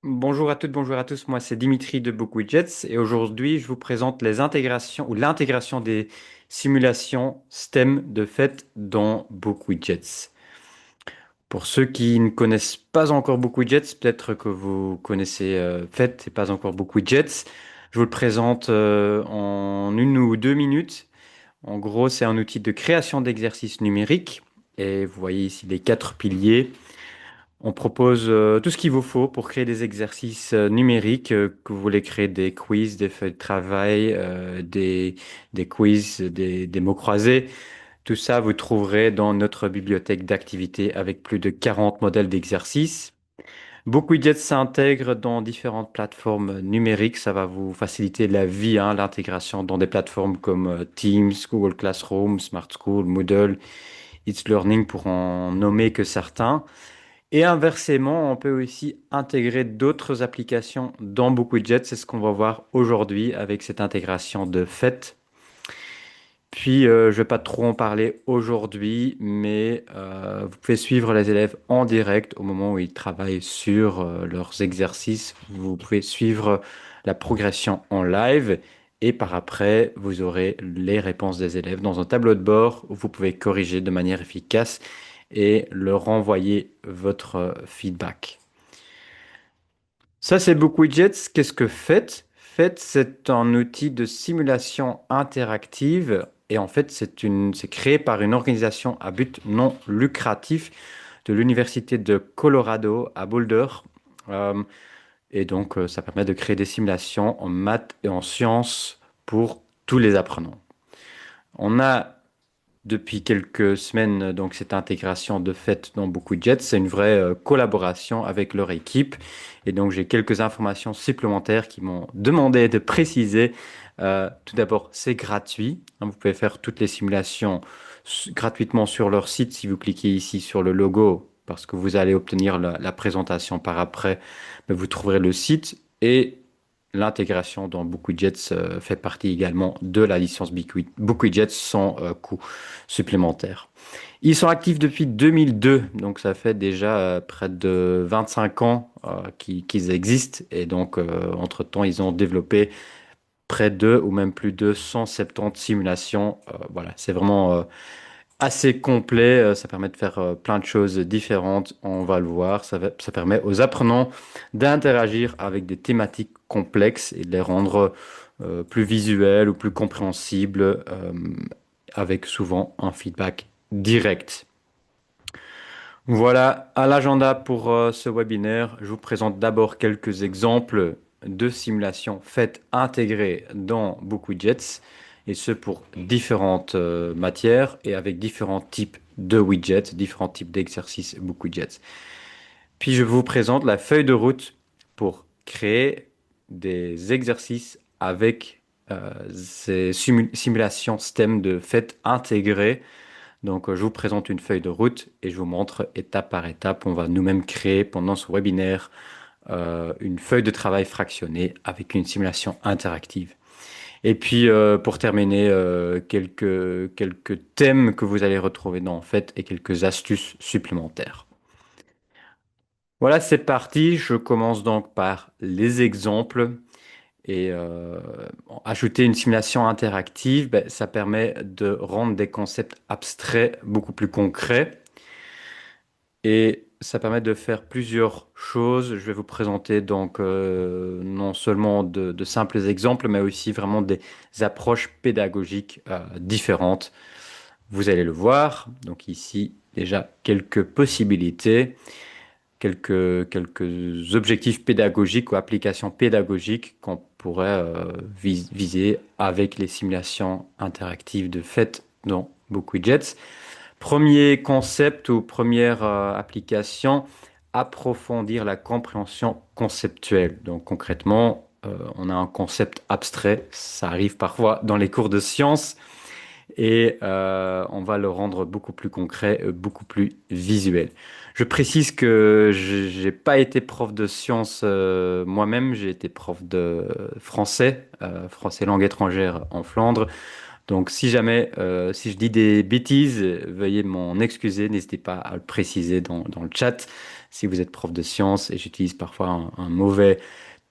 Bonjour à toutes, bonjour à tous. Moi, c'est Dimitri de BookWidgets et aujourd'hui, je vous présente les intégrations ou l'intégration des simulations STEM de fait dans BookWidgets. Pour ceux qui ne connaissent pas encore BookWidgets, peut-être que vous connaissez FET et pas encore BookWidgets. Je vous le présente en 1 ou 2 minutes. En gros, c'est un outil de création d'exercices numériques et vous voyez ici les 4 piliers. On propose tout ce qu'il vous faut pour créer des exercices numériques, que vous voulez créer des quiz, des feuilles de travail, des quiz, des mots croisés. Tout ça, vous trouverez dans notre bibliothèque d'activités avec plus de 40 modèles d'exercices. BookWidget s'intègre dans différentes plateformes numériques. Ça va vous faciliter la vie, hein, l'intégration dans des plateformes comme Teams, Google Classroom, Smart School, Moodle, It's Learning pour en nommer que certains. Et inversement, on peut aussi intégrer d'autres applications dans BookWidget. C'est ce qu'on va voir aujourd'hui avec cette intégration de fait. Puis, je ne vais pas trop en parler aujourd'hui, mais vous pouvez suivre les élèves en direct au moment où ils travaillent sur leurs exercices. Vous pouvez suivre la progression en live et par après, vous aurez les réponses des élèves dans un tableau de bord où vous pouvez corriger de manière efficace et leur envoyer votre feedback. Ça, c'est BookWidgets. Qu'est-ce que FET? FET, c'est un outil de simulation interactive et en fait, c'est créé par une organisation à but non lucratif de l'Université de Colorado à Boulder. Euh, ça permet de créer des simulations en maths et en sciences pour tous les apprenants. On a depuis quelques semaines, donc cette intégration de fait dans BookWidget, c'est une vraie collaboration avec leur équipe. Et donc j'ai quelques informations supplémentaires qui m'ont demandé de préciser. Tout d'abord, c'est gratuit, hein. Vous pouvez faire toutes les simulations gratuitement sur leur site si vous cliquez ici sur le logo, parce que vous allez obtenir la présentation par après. Mais vous trouverez le site et l'intégration dans BookWidgets fait partie également de la licence BookWidgets sans coût supplémentaire. Ils sont actifs depuis 2002, donc ça fait déjà près de 25 ans qu'ils existent. Et donc, entre-temps, ils ont développé près de, ou même plus de 170 simulations. Voilà, c'est vraiment assez complet. Ça permet de faire plein de choses différentes. On va le voir. Ça permet aux apprenants d'interagir avec des thématiques complexes et de les rendre plus visuelles ou plus compréhensibles avec souvent un feedback direct. Voilà à l'agenda pour ce webinaire. Je vous présente d'abord quelques exemples de simulations faites intégrées dans BookWidgets, et ce pour différentes matières et avec différents types de widgets, différents types d'exercices BookWidgets. Puis je vous présente la feuille de route pour créer des exercices avec ces simulations STEM de faites intégrées. Donc, je vous présente une feuille de route et je vous montre étape par étape. On va nous-mêmes créer pendant ce webinaire une feuille de travail fractionnée avec une simulation interactive. Et puis, pour terminer, quelques thèmes que vous allez retrouver dans fait et quelques astuces supplémentaires. Voilà, c'est parti. Je commence donc par les exemples. Et ajouter une simulation interactive, ben, ça permet de rendre des concepts abstraits beaucoup plus concrets. Et ça permet de faire plusieurs choses. Je vais vous présenter donc non seulement de simples exemples, mais aussi vraiment des approches pédagogiques différentes. Vous allez le voir. Donc ici, déjà quelques possibilités, quelques objectifs pédagogiques ou applications pédagogiques qu'on pourrait viser avec les simulations interactives de fait dans BookWidgets. Premier concept ou première application, approfondir la compréhension conceptuelle. Donc concrètement, on a un concept abstrait, ça arrive parfois dans les cours de sciences, et on va le rendre beaucoup plus concret, beaucoup plus visuel. Je précise que j'ai pas été prof de sciences moi-même, j'ai été prof de français, français langue étrangère en Flandre. Donc, si jamais, si je dis des bêtises, veuillez m'en excuser. N'hésitez pas à le préciser dans le chat. Si vous êtes prof de sciences et j'utilise parfois un mauvais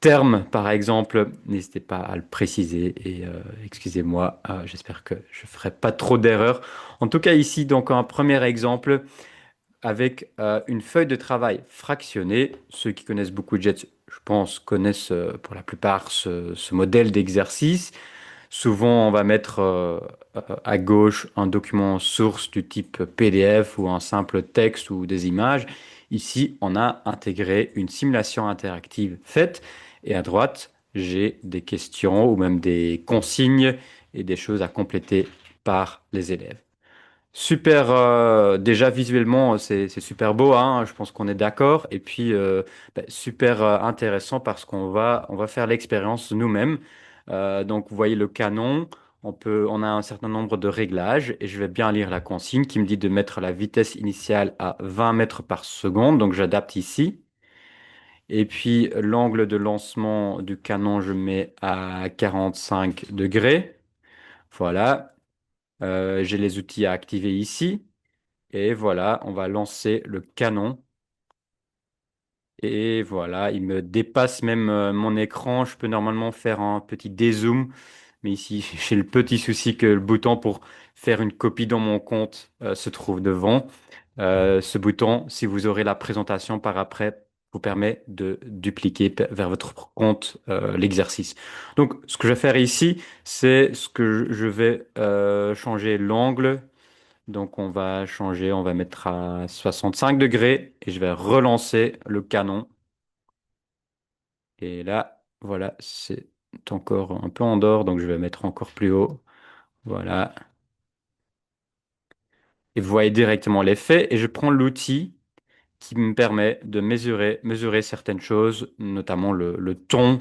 terme, par exemple, n'hésitez pas à le préciser et excusez-moi, j'espère que je ferai pas trop d'erreurs. En tout cas, ici, donc un premier exemple avec une feuille de travail fractionnée. Ceux qui connaissent beaucoup de Jets, je pense, connaissent pour la plupart ce modèle d'exercice. Souvent, on va mettre à gauche un document source du type PDF ou un simple texte ou des images. Ici, on a intégré une simulation interactive faite et à droite, j'ai des questions ou même des consignes et des choses à compléter par les élèves. Super, déjà visuellement, c'est super beau, hein, je pense qu'on est d'accord. Et puis, super intéressant parce qu'on va faire l'expérience nous-mêmes. Donc, vous voyez le canon, on a un certain nombre de réglages et je vais bien lire la consigne qui me dit de mettre la vitesse initiale à 20 mètres par seconde. Donc, j'adapte ici. Et puis, l'angle de lancement du canon, je mets à 45 degrés. Voilà. J'ai les outils à activer ici. Et voilà, on va lancer le canon. Et voilà, il me dépasse même mon écran. Je peux normalement faire un petit dézoom. Mais ici, j'ai le petit souci que le bouton pour faire une copie dans mon compte se trouve devant. Ce bouton, si vous aurez la présentation par après, vous permet de dupliquer vers votre compte l'exercice. Donc, ce que je vais faire ici, c'est ce que je vais changer l'angle. Donc on va changer, on va mettre à 65 degrés et je vais relancer le canon. Et là, voilà, c'est encore un peu en dehors, donc je vais mettre encore plus haut. Voilà. Et vous voyez directement l'effet. Et je prends l'outil qui me permet de mesurer certaines choses, notamment le ton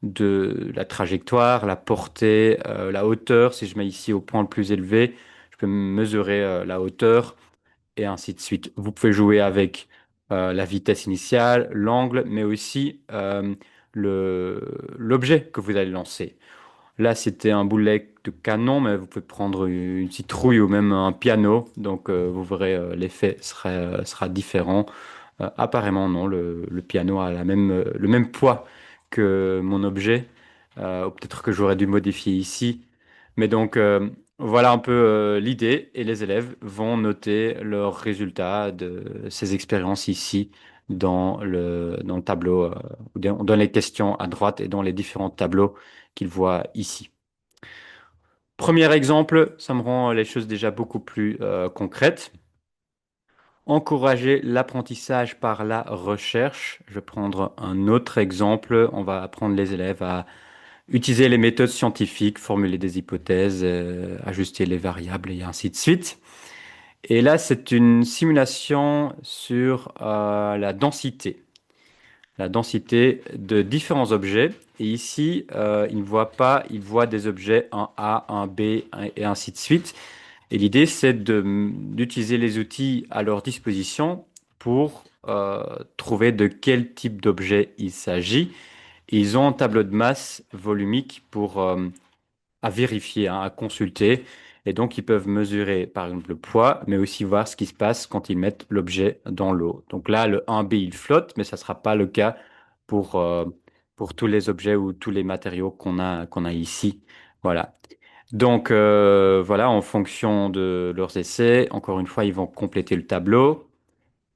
de la trajectoire, la portée, la hauteur. Si je mets ici au point le plus élevé, je peux mesurer la hauteur et ainsi de suite. Vous pouvez jouer avec la vitesse initiale, l'angle, mais aussi l'objet que vous allez lancer. Là, c'était un boulet de canon, mais vous pouvez prendre une citrouille ou même un piano. Donc, vous verrez, l'effet sera différent. Apparemment, non, le piano a le même poids que mon objet. Ou peut-être que j'aurais dû modifier ici. Mais donc, voilà un peu l'idée. Et les élèves vont noter leurs résultats de ces expériences ici dans le tableau. On donne les questions à droite et dans les différents tableaux qu'ils voient ici. Premier exemple, ça me rend les choses déjà beaucoup plus concrètes. Encourager l'apprentissage par la recherche. Je vais prendre un autre exemple. On va apprendre les élèves à utiliser les méthodes scientifiques, formuler des hypothèses, ajuster les variables et ainsi de suite. Et là, c'est une simulation sur la densité de différents objets. Et ici, il ne voit pas, il voit des objets un A, un B et ainsi de suite. Et l'idée, c'est d'utiliser les outils à leur disposition pour trouver de quel type d'objet il s'agit. Ils ont un tableau de masse volumique à vérifier, hein, à consulter. Et donc, ils peuvent mesurer, par exemple, le poids, mais aussi voir ce qui se passe quand ils mettent l'objet dans l'eau. Donc là, le 1B, il flotte, mais ça ne sera pas le cas pour, euh, pour tous les objets ou tous les matériaux qu'on a ici. Voilà. Donc, voilà, en fonction de leurs essais, encore une fois, ils vont compléter le tableau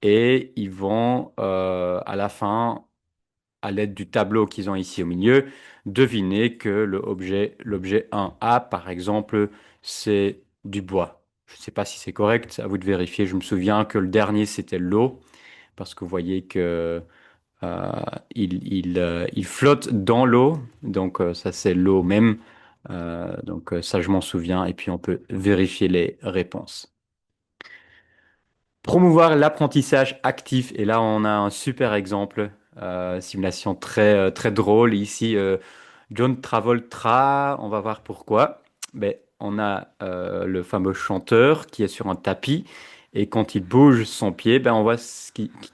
et ils vont, à la fin, à l'aide du tableau qu'ils ont ici au milieu, deviner que l'objet 1A, par exemple, c'est du bois. Je ne sais pas si c'est correct, à vous de vérifier. Je me souviens que le dernier, c'était l'eau, parce que vous voyez que euh, il flotte dans l'eau, donc ça c'est l'eau même. Donc ça, je m'en souviens, et puis on peut vérifier les réponses. Promouvoir l'apprentissage actif. Et là, on a un super exemple, simulation très drôle. Ici, John Travolta, on va voir pourquoi. Mais on a le fameux chanteur qui est sur un tapis. Et quand il bouge son pied, ben, on voit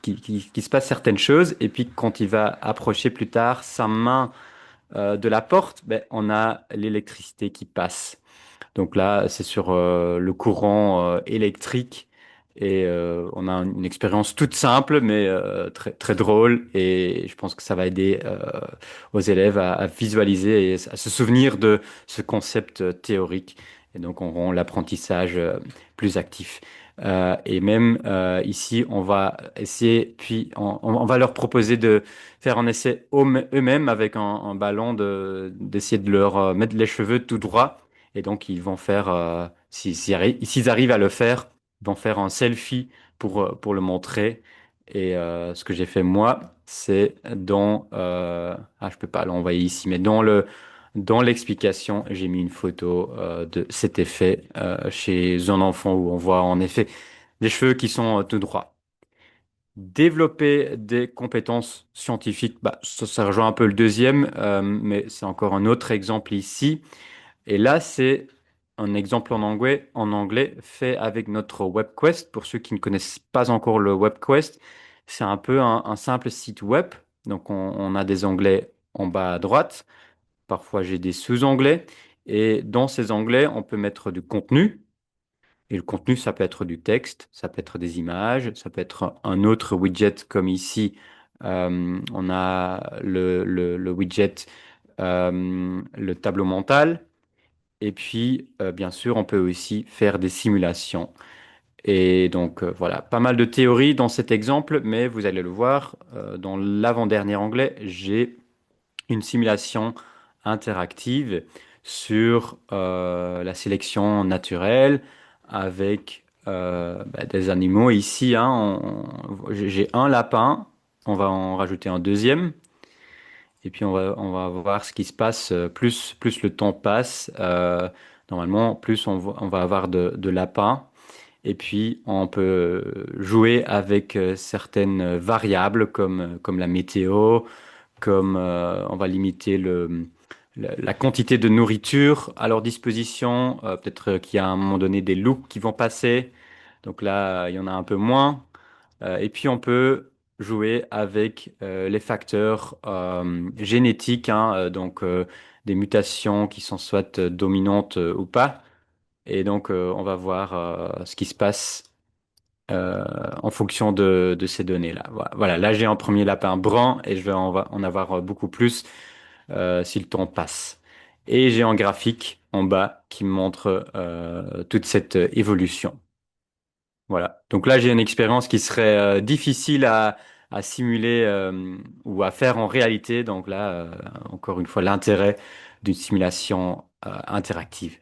qu'il se passe certaines choses. Et puis quand il va approcher plus tard sa main de la porte, ben, on a l'électricité qui passe. Donc là, c'est sur le courant électrique Et on a une expérience toute simple, mais très, très drôle. Et je pense que ça va aider aux élèves à visualiser et à se souvenir de ce concept théorique. Et donc, on rend l'apprentissage plus actif. Et même ici, on va essayer, puis on va leur proposer de faire un essai eux-mêmes avec un ballon, d'essayer de leur mettre les cheveux tout droit. Et donc, ils vont faire, s'ils arrivent à le faire, vont faire un selfie pour le montrer. Et ce que j'ai fait moi, c'est je peux pas l'envoyer ici, mais dans l'explication, j'ai mis une photo de cet effet chez un enfant où on voit en effet des cheveux qui sont tout droits. Développer des compétences scientifiques, bah, ça rejoint un peu le deuxième, mais c'est encore un autre exemple ici. Et là, c'est un exemple en anglais fait avec notre WebQuest. Pour ceux qui ne connaissent pas encore le WebQuest, c'est un peu un simple site web. Donc, on a des onglets en bas à droite. Parfois, j'ai des sous-onglets. Et dans ces onglets, on peut mettre du contenu. Et le contenu, ça peut être du texte, ça peut être des images, ça peut être un autre widget comme ici. On a le widget, le tableau mental. Et puis, bien sûr, on peut aussi faire des simulations. Et donc, voilà, pas mal de théories dans cet exemple, mais vous allez le voir, dans l'avant-dernier onglet, j'ai une simulation interactive sur la sélection naturelle avec des animaux. Ici, hein, j'ai un lapin, on va en rajouter un deuxième. Et puis on va voir ce qui se passe. Plus le temps passe, normalement, plus on va avoir de lapins. Et puis on peut jouer avec certaines variables comme la météo, comme on va limiter la quantité de nourriture à leur disposition. Peut-être qu'il y a à un moment donné des loups qui vont passer. Donc là, il y en a un peu moins. Et puis on peut jouer avec les facteurs génétiques, hein, donc des mutations qui sont soit dominantes ou pas. Et donc on va voir ce qui se passe en fonction de ces données-là. Voilà, là j'ai un premier lapin brun et je vais en avoir beaucoup plus si le temps passe. Et j'ai un graphique en bas qui me montre toute cette évolution. Voilà. Donc là, j'ai une expérience qui serait difficile à simuler ou à faire en réalité. Donc là, encore une fois, l'intérêt d'une simulation interactive.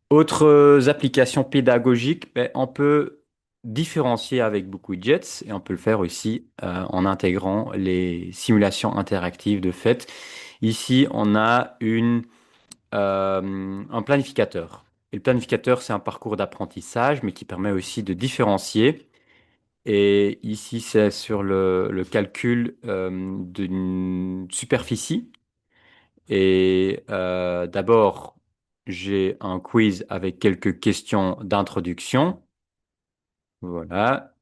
Autres applications pédagogiques, ben, on peut différencier avec beaucoup de jets et on peut le faire aussi en intégrant les simulations interactives de fait. Ici, on a un planificateur. Et le planificateur, c'est un parcours d'apprentissage, mais qui permet aussi de différencier. Et ici, c'est sur le calcul d'une superficie. Et d'abord, j'ai un quiz avec quelques questions d'introduction. Voilà.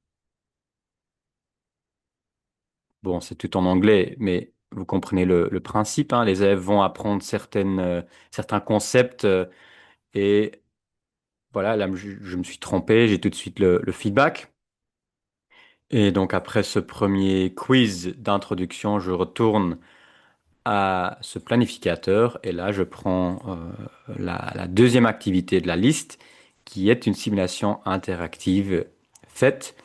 Bon, c'est tout en anglais, mais vous comprenez le principe, hein. Les élèves vont apprendre certains concepts et voilà, là, je me suis trompé, j'ai tout de suite le feedback. Et donc, après ce premier quiz d'introduction, je retourne à ce planificateur et là, je prends la deuxième activité de la liste qui est une simulation interactive faite.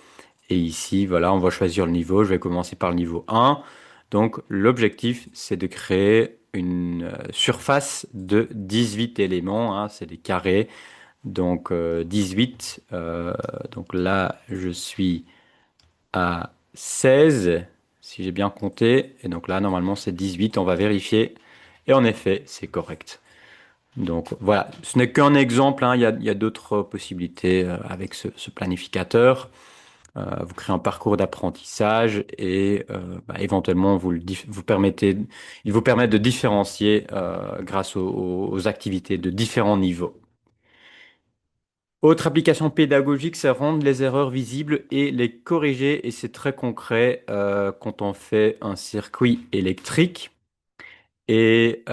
Et ici, voilà, on va choisir le niveau. Je vais commencer par le niveau 1. Donc, l'objectif, c'est de créer une surface de 18 éléments, hein, c'est des carrés. Donc, 18. Donc là, je suis à 16, si j'ai bien compté. Et donc là, normalement, c'est 18. On va vérifier. Et en effet, c'est correct. Donc voilà, ce n'est qu'un exemple, hein. Il y a d'autres possibilités avec ce planificateur. Vous créez un parcours d'apprentissage et éventuellement il vous permet de différencier grâce aux activités de différents niveaux. Autre application pédagogique, c'est rendre les erreurs visibles et les corriger. Et c'est très concret quand on fait un circuit électrique. Et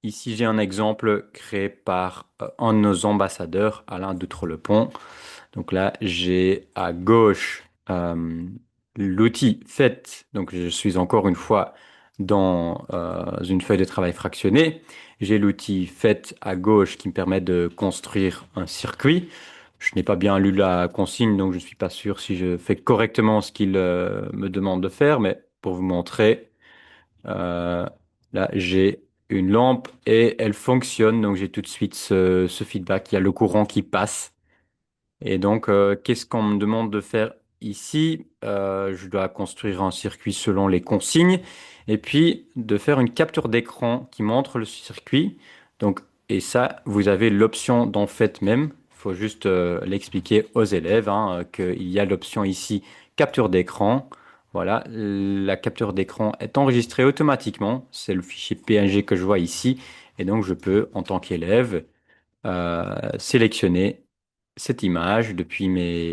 Ici, j'ai un exemple créé par un de nos ambassadeurs, Alain Doutre-le-Pont. Donc là, j'ai à gauche l'outil fait. Donc je suis encore une fois dans une feuille de travail fractionnée. J'ai l'outil fait à gauche qui me permet de construire un circuit. Je n'ai pas bien lu la consigne, donc je ne suis pas sûr si je fais correctement ce qu'il me demande de faire, mais pour vous montrer, euh, là, j'ai une lampe et elle fonctionne. Donc j'ai tout de suite ce feedback. Il y a le courant qui passe. Et donc, qu'est-ce qu'on me demande de faire ici? Je dois construire un circuit selon les consignes et puis de faire une capture d'écran qui montre le circuit. Donc, et ça, vous avez l'option d'en fait même. Il faut juste l'expliquer aux élèves hein, qu'il y a l'option ici capture d'écran. Voilà, la capture d'écran est enregistrée automatiquement. C'est le fichier PNG que je vois ici. Et donc, je peux, en tant qu'élève, sélectionner cette image depuis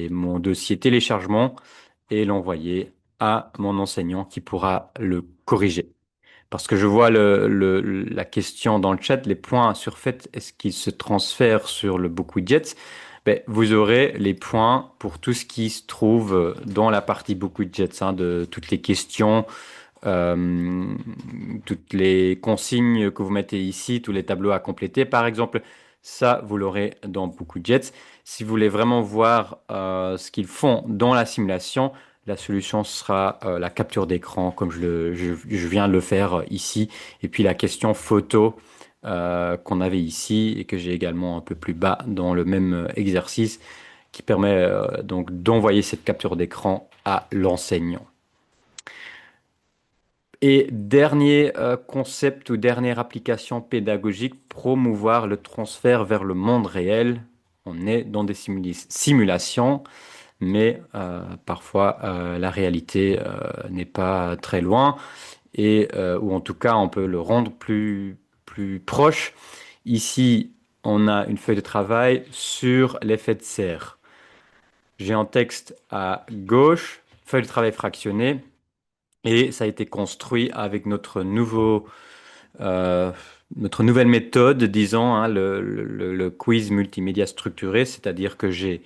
mon dossier téléchargement et l'envoyer à mon enseignant qui pourra le corriger. Parce que je vois la question dans le chat, les points surfaits, est-ce qu'ils se transfèrent sur le BookWidget? Ben, vous aurez les points pour tout ce qui se trouve dans la partie BookWidget, hein, de toutes les questions, euh, toutes les consignes que vous mettez ici, tous les tableaux à compléter. Par exemple, ça, vous l'aurez dans BookWidget. Si vous voulez vraiment voir ce qu'ils font dans la simulation, la solution sera la capture d'écran, comme je viens de le faire ici. Et puis la question photo qu'on avait ici et que j'ai également un peu plus bas dans le même exercice qui permet donc d'envoyer cette capture d'écran à l'enseignant. Et dernier concept ou dernière application pédagogique, promouvoir le transfert vers le monde réel. On est dans des simulations, mais parfois la réalité n'est pas très loin ou en tout cas on peut le rendre plus proche. Ici, on a une feuille de travail sur l'effet de serre. J'ai un texte à gauche, feuille de travail fractionnée. Et ça a été construit avec euh, notre nouvelle méthode, disons, hein, le quiz multimédia structuré, c'est-à-dire que j'ai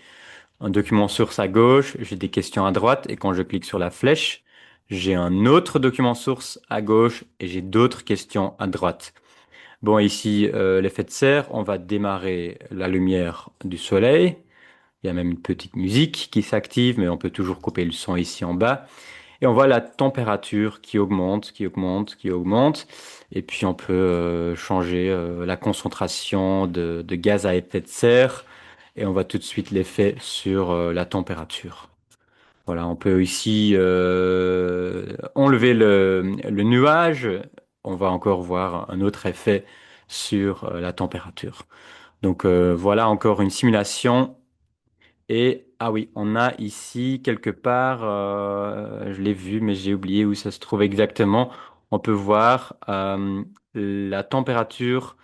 un document source à gauche, j'ai des questions à droite, et quand je clique sur la flèche, j'ai un autre document source à gauche et j'ai d'autres questions à droite. Bon, ici, l'effet de serre, on va démarrer la lumière du soleil. Il y a même une petite musique qui s'active, mais on peut toujours couper le son ici en bas. Et on voit la température qui augmente, qui augmente, qui augmente. Et puis on peut changer la concentration de gaz à effet de serre. Et on voit tout de suite l'effet sur la température. Voilà, on peut ici enlever le nuage. On va encore voir un autre effet sur la température. Donc voilà encore une simulation et ah oui, on a ici quelque part, je l'ai vu, mais j'ai oublié où ça se trouve exactement. On peut voir la température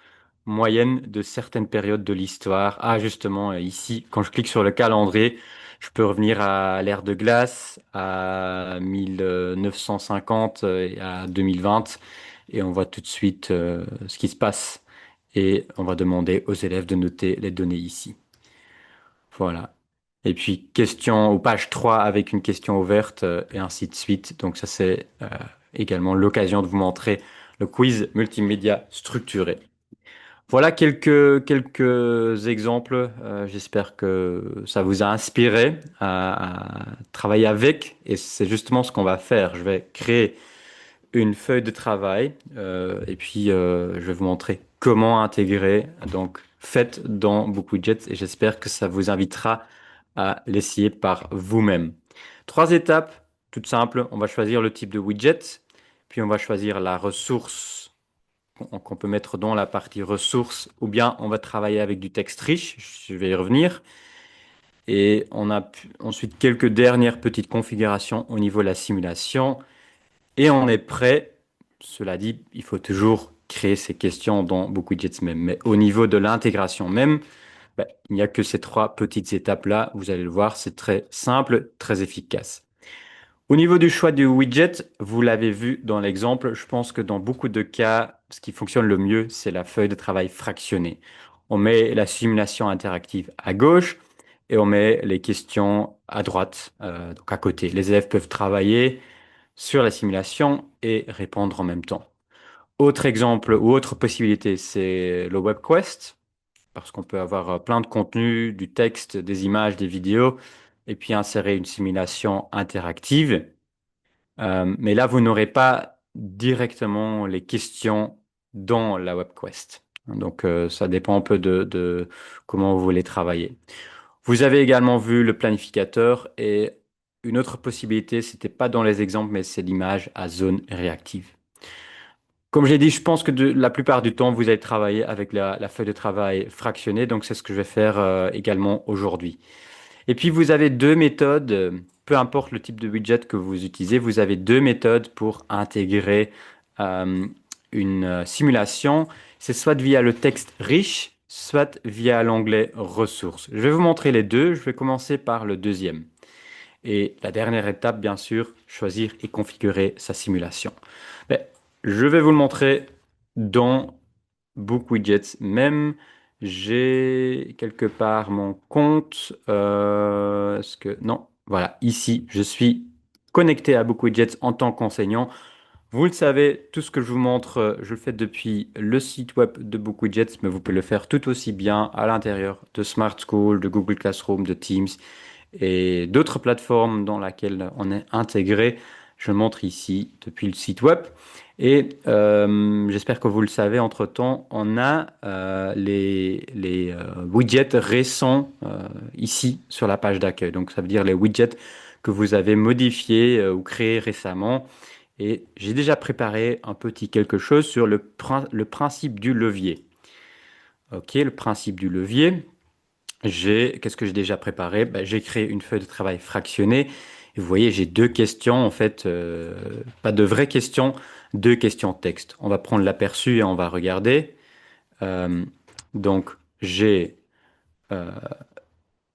moyenne de certaines périodes de l'histoire. Ah, justement, ici, quand je clique sur le calendrier, je peux revenir à l'ère de glace, à 1950 et à 2020, et on voit tout de suite ce qui se passe. Et on va demander aux élèves de noter les données ici. Voilà. Et puis question ou page 3 avec une question ouverte et ainsi de suite. Donc ça c'est également l'occasion de vous montrer le quiz multimédia structuré. Voilà quelques exemples. J'espère que ça vous a inspiré à travailler avec et c'est justement ce qu'on va faire. Je vais créer une feuille de travail et puis je vais vous montrer comment intégrer donc faites dans BookWidget et j'espère que ça vous invitera à l'essayer par vous-même. Trois étapes, toutes simples. On va choisir le type de widget, puis on va choisir la ressource qu'on peut mettre dans la partie ressources, ou bien on va travailler avec du texte riche, je vais y revenir. Et on a ensuite quelques dernières petites configurations au niveau de la simulation. Et on est prêt. Cela dit, il faut toujours créer ces questions dans BookWidgets même. Mais au niveau de l'intégration même, ben, il n'y a que ces trois petites étapes-là. Vous allez le voir, c'est très simple, très efficace. Au niveau du choix du widget, vous l'avez vu dans l'exemple, je pense que dans beaucoup de cas, ce qui fonctionne le mieux, c'est la feuille de travail fractionnée. On met la simulation interactive à gauche et on met les questions à droite, donc à côté. Les élèves peuvent travailler sur la simulation et répondre en même temps. Autre exemple ou autre possibilité, c'est le WebQuest, parce qu'on peut avoir plein de contenus, du texte, des images, des vidéos, et puis insérer une simulation interactive. Mais là, vous n'aurez pas directement les questions dans la WebQuest. Donc, ça dépend un peu de comment vous voulez travailler. Vous avez également vu le planificateur et une autre possibilité, c'était pas dans les exemples, mais c'est l'image à zone réactive. Comme j'ai dit, je pense que la plupart du temps, vous allez travailler avec la feuille de travail fractionnée, donc c'est ce que je vais faire également aujourd'hui. Et puis, vous avez deux méthodes, peu importe le type de widget que vous utilisez, vous avez deux méthodes pour intégrer euh, une simulation. C'est soit via le texte riche, soit via l'onglet ressources. Je vais vous montrer les deux. Je vais commencer par le deuxième. Et la dernière étape, bien sûr, choisir et configurer sa simulation. Mais je vais vous le montrer dans Book Widgets. Même, j'ai quelque part mon compte. Est-ce que... Non, voilà, ici, je suis connecté à Book Widgets en tant qu'enseignant. Vous le savez, tout ce que je vous montre, je le fais depuis le site web de Book Widgets, mais vous pouvez le faire tout aussi bien à l'intérieur de Smart School, de Google Classroom, de Teams et d'autres plateformes dans lesquelles on est intégré. Je le montre ici depuis le site web. Et j'espère que vous le savez, entre-temps, on a les widgets récents ici sur la page d'accueil. Donc ça veut dire les widgets que vous avez modifiés ou créés récemment. Et j'ai déjà préparé un petit quelque chose sur le principe du levier. Ok, le principe du levier. Qu'est-ce que j'ai déjà préparé? Ben, j'ai créé une feuille de travail fractionnée. Et vous voyez, j'ai deux questions, en fait, pas de vraies questions, deux questions texte. On va prendre l'aperçu et on va regarder. Euh, donc, j'ai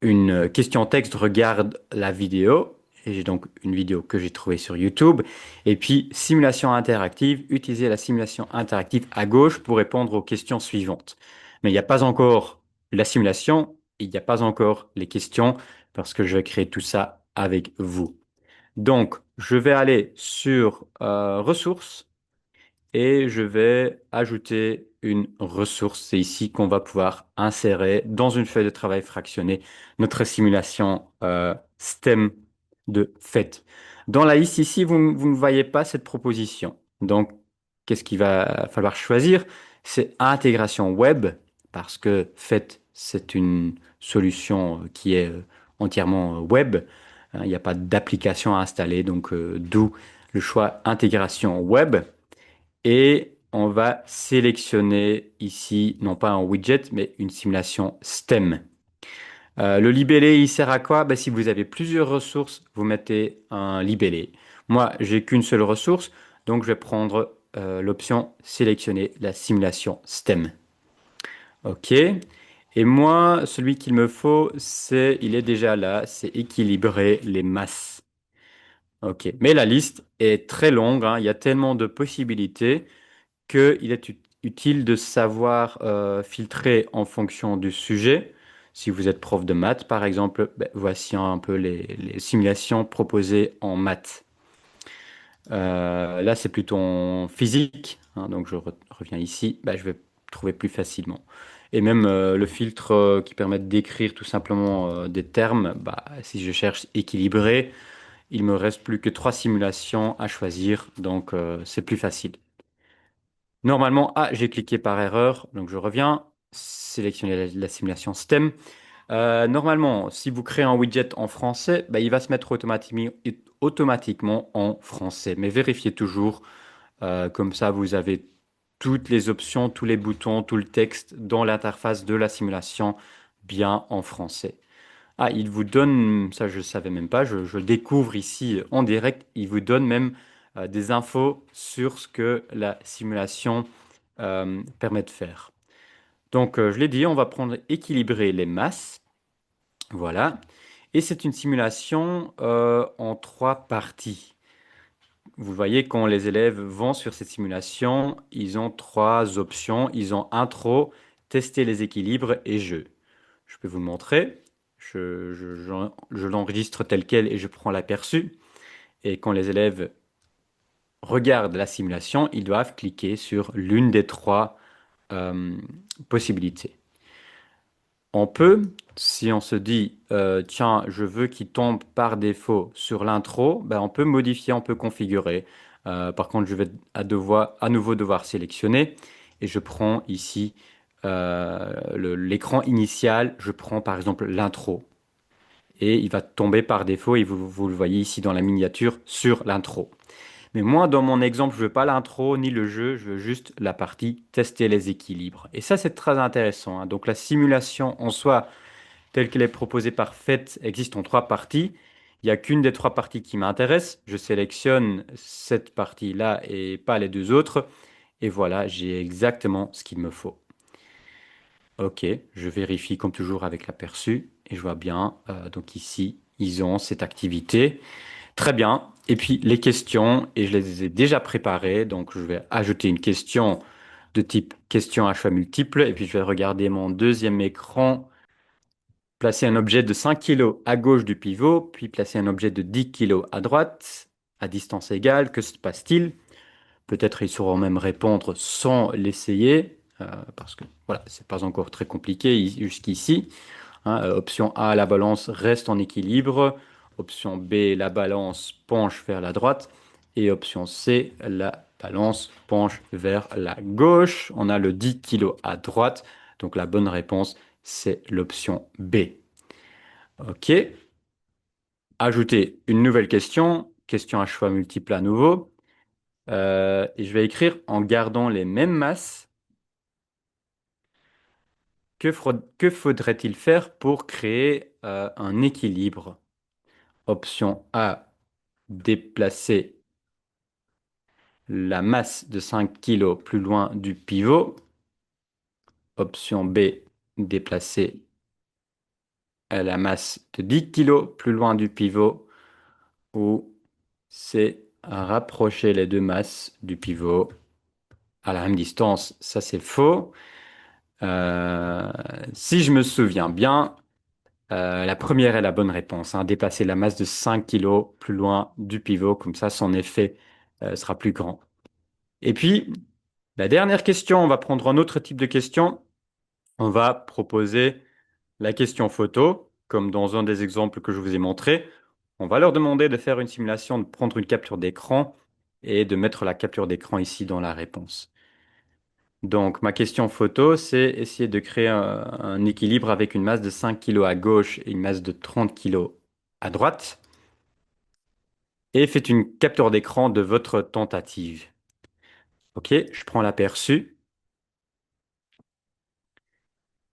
une question texte, regarde la vidéo. Et j'ai donc une vidéo que j'ai trouvée sur YouTube. Et puis, simulation interactive, utiliser la simulation interactive à gauche pour répondre aux questions suivantes. Mais il n'y a pas encore la simulation, il n'y a pas encore les questions parce que je vais créer tout ça avec vous. Donc, je vais aller sur ressources et je vais ajouter une ressource. C'est ici qu'on va pouvoir insérer dans une feuille de travail fractionnée notre simulation STEM de fait. Dans la liste ici, vous ne voyez pas cette proposition. Donc, qu'est-ce qu'il va falloir choisir? C'est intégration web parce que fait, c'est une solution qui est entièrement web. Hein, il n'y a pas d'application à installer, donc d'où le choix intégration web. Et on va sélectionner ici, non pas un widget, mais une simulation STEM. Le libellé, il sert à quoi? Ben, si vous avez plusieurs ressources, vous mettez un libellé. Moi, j'ai qu'une seule ressource, donc je vais prendre l'option sélectionner la simulation STEM. OK. Et moi, celui qu'il me faut, il est déjà là, c'est équilibrer les masses. OK. Mais la liste est très longue, hein, il y a tellement de possibilités qu'il est utile de savoir filtrer en fonction du sujet. Si vous êtes prof de maths, par exemple, ben, voici un peu les simulations proposées en maths. Là, c'est plutôt en physique, hein, donc je reviens ici, ben, je vais trouver plus facilement. Et même le filtre qui permet d'écrire tout simplement des termes, bah, si je cherche équilibré, il me reste plus que trois simulations à choisir, donc c'est plus facile. Normalement, ah, j'ai cliqué par erreur, donc je reviens, sélectionner la simulation STEM. Normalement, si vous créez un widget en français, bah, il va se mettre automatiquement en français. Mais vérifiez toujours, comme ça vous avez toutes les options, tous les boutons, tout le texte dans l'interface de la simulation bien en français. Ah, il vous donne, ça je ne savais même pas, je le découvre ici en direct, il vous donne même des infos sur ce que la simulation permet de faire. Donc je l'ai dit, on va prendre équilibrer les masses, voilà. Et c'est une simulation en trois parties. Vous voyez, quand les élèves vont sur cette simulation, ils ont trois options. Ils ont intro, tester les équilibres et jeu. Je peux vous le montrer. Je l'enregistre tel quel et je prends l'aperçu. Et quand les élèves regardent la simulation, ils doivent cliquer sur l'une des trois euh, possibilités. On peut, si on se dit, tiens, je veux qu'il tombe par défaut sur l'intro, ben on peut modifier, on peut configurer. Par contre, je vais à nouveau devoir sélectionner et je prends ici l'écran initial, je prends par exemple l'intro et il va tomber par défaut et vous le voyez ici dans la miniature sur l'intro. Mais moi, dans mon exemple, je veux pas l'intro ni le jeu, je veux juste la partie tester les équilibres. Et ça, c'est très intéressant, hein. Donc la simulation en soi, telle qu'elle est proposée par FET, existe en trois parties. Il n'y a qu'une des trois parties qui m'intéresse. Je sélectionne cette partie-là et pas les deux autres. Et voilà, j'ai exactement ce qu'il me faut. Ok, je vérifie comme toujours avec l'aperçu et je vois bien. Donc ici, ils ont cette activité. Très bien. Et puis les questions, et je les ai déjà préparées. Donc je vais ajouter une question de type question à choix multiple. Et puis je vais regarder mon deuxième écran. Placer un objet de 5 kg à gauche du pivot, puis placer un objet de 10 kg à droite, à distance égale. Que se passe-t-il? Peut-être ils sauront même répondre sans l'essayer, parce que voilà, c'est pas encore très compliqué jusqu'ici, hein. Option A, la balance reste en équilibre. Option B, la balance penche vers la droite. Et option C, la balance penche vers la gauche. On a le 10 kg à droite. Donc la bonne réponse, c'est l'option B. OK. Ajouter une nouvelle question. Question à choix multiple à nouveau. Et je vais écrire en gardant les mêmes masses. Que faudrait-il faire pour créer un équilibre? Option A, déplacer la masse de 5 kg plus loin du pivot. Option B, déplacer la masse de 10 kg plus loin du pivot. Ou C, rapprocher les deux masses du pivot à la même distance. Ça, c'est faux. Euh, Si je me souviens bien, la première est la bonne réponse, hein. Déplacer la masse de 5 kg plus loin du pivot, comme ça son effet sera plus grand. Et puis, la dernière question, on va prendre un autre type de question. On va proposer la question photo, comme dans un des exemples que je vous ai montré. On va leur demander de faire une simulation, de prendre une capture d'écran et de mettre la capture d'écran ici dans la réponse. Donc, ma question photo, c'est essayer de créer un équilibre avec une masse de 5 kg à gauche et une masse de 30 kg à droite. Et faites une capture d'écran de votre tentative. OK, je prends l'aperçu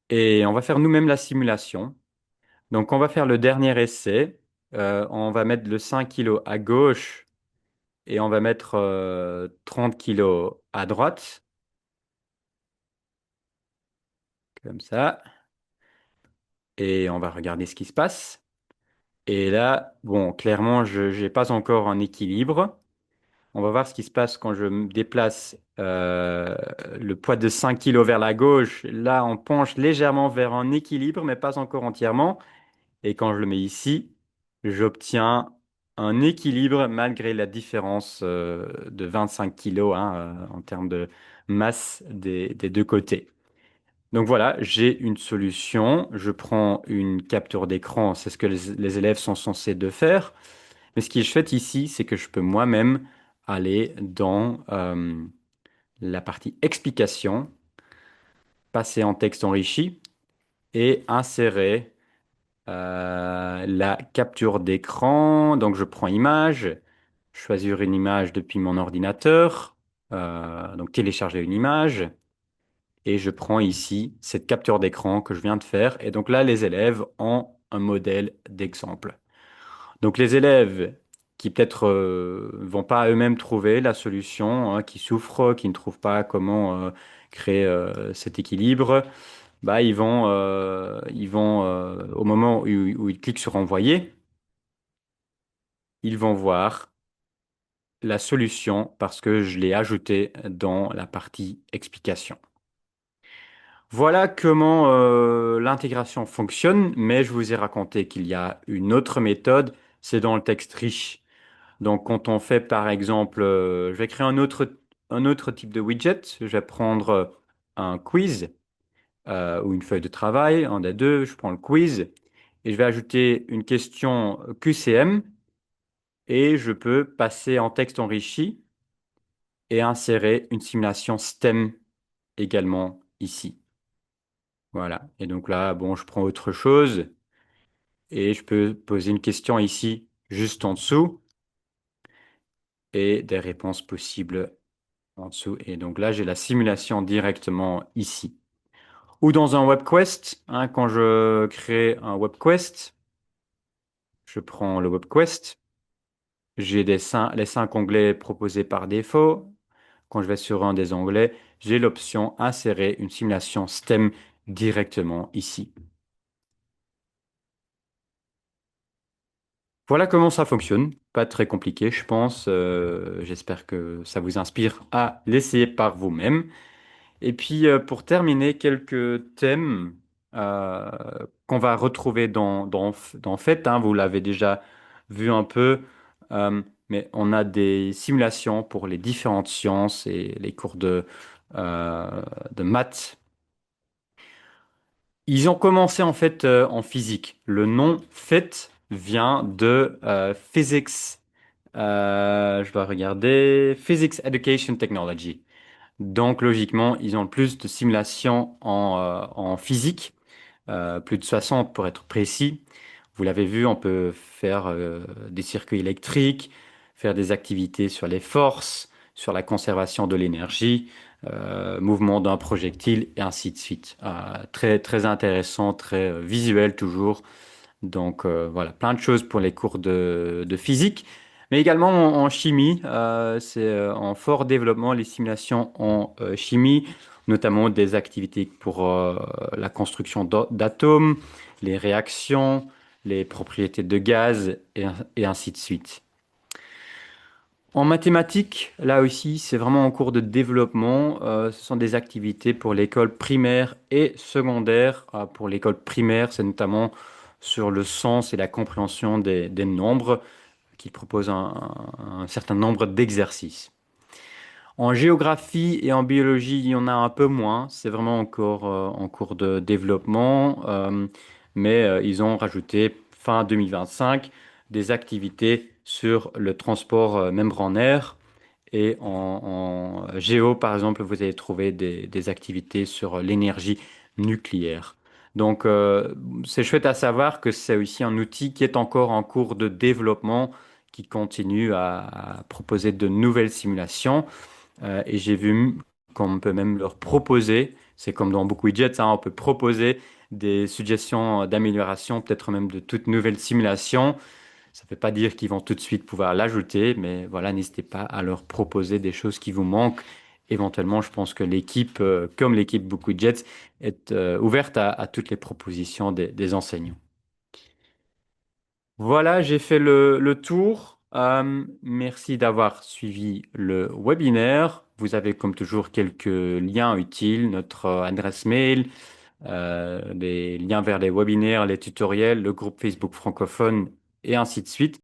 et on va faire nous-mêmes la simulation. Donc, on va faire le dernier essai. On va mettre le 5 kg à gauche et on va mettre 30 kg à droite, comme ça. Et on va regarder ce qui se passe. Et là, bon, clairement, je n'ai pas encore un équilibre. On va voir ce qui se passe quand je me déplace le poids de 5 kg vers la gauche. Là, on penche légèrement vers un équilibre, mais pas encore entièrement. Et quand je le mets ici, j'obtiens un équilibre malgré la différence de 25 kg, hein, en termes de masse des deux côtés. Donc voilà, j'ai une solution. Je prends une capture d'écran, c'est ce que les élèves sont censés de faire. Mais ce qui est chouette ici, c'est que je peux moi-même aller dans la partie explication, passer en texte enrichi et insérer la capture d'écran. Donc je prends image, choisir une image depuis mon ordinateur, donc télécharger une image. Et je prends ici cette capture d'écran que je viens de faire. Et donc là, les élèves ont un modèle d'exemple. Donc les élèves qui peut-être vont pas eux-mêmes trouver la solution, hein, qui souffrent, qui ne trouvent pas comment créer cet équilibre, bah, au moment où ils cliquent sur envoyer, ils vont voir la solution parce que je l'ai ajoutée dans la partie explication. Voilà comment l'intégration fonctionne, mais je vous ai raconté qu'il y a une autre méthode, c'est dans le texte riche. Donc quand on fait par exemple, je vais créer un autre type de widget, je vais prendre un quiz ou une feuille de travail, un des deux, je prends le quiz et je vais ajouter une question QCM et je peux passer en texte enrichi et insérer une simulation STEM également ici. Voilà. Et donc là, bon, je prends autre chose et je peux poser une question ici, juste en dessous, et des réponses possibles en dessous. Et donc là, j'ai la simulation directement ici. Ou dans un web quest, hein, quand je crée un web quest, je prends le web quest, j'ai les 5 onglets proposés par défaut. Quand je vais sur un des onglets, j'ai l'option insérer une simulation STEM directement ici. Voilà comment ça fonctionne. Pas très compliqué, je pense. J'espère que ça vous inspire à l'essayer par vous-même. Et puis, pour terminer, quelques thèmes euh, qu'on va retrouver dans Fait, hein. Vous l'avez déjà vu un peu, mais on a des simulations pour les différentes sciences et les cours de maths. Ils ont commencé en fait en physique. Le nom Fait vient de Physics. Je dois regarder Physics Education Technology. Donc logiquement, ils ont plus de simulations en physique, plus de 60 pour être précis. Vous l'avez vu, on peut faire des circuits électriques, faire des activités sur les forces, sur la conservation de l'énergie, mouvement d'un projectile et ainsi de suite. Très, très intéressant, très visuel toujours. Donc voilà, plein de choses pour les cours de physique, mais également en chimie. C'est en fort développement les simulations en chimie, notamment des activités pour la construction d'atomes, les réactions, les propriétés de gaz et ainsi de suite. En mathématiques, là aussi, c'est vraiment en cours de développement. Ce sont des activités pour l'école primaire et secondaire. Pour l'école primaire, c'est notamment sur le sens et la compréhension des nombres qui proposent un certain nombre d'exercices. En géographie et en biologie, il y en a un peu moins. C'est vraiment encore en cours de développement. Mais ils ont rajouté fin 2025 des activités sur le transport membranaire. Et en géo, par exemple, vous allez trouver des activités sur l'énergie nucléaire. Donc, c'est chouette à savoir que c'est aussi un outil qui est encore en cours de développement, qui continue à proposer de nouvelles simulations. Et j'ai vu qu'on peut même leur proposer, c'est comme dans beaucoup de widgets, hein, on peut proposer des suggestions d'amélioration, peut-être même de toutes nouvelles simulations. Ça ne veut pas dire qu'ils vont tout de suite pouvoir l'ajouter, mais voilà, n'hésitez pas à leur proposer des choses qui vous manquent. Éventuellement, je pense que l'équipe, comme l'équipe Book Widgets, est ouverte à toutes les propositions des enseignants. Voilà, j'ai fait le tour. Merci d'avoir suivi le webinaire. Vous avez comme toujours quelques liens utiles, notre adresse mail, des liens vers les webinaires, les tutoriels, le groupe Facebook francophone et ainsi de suite.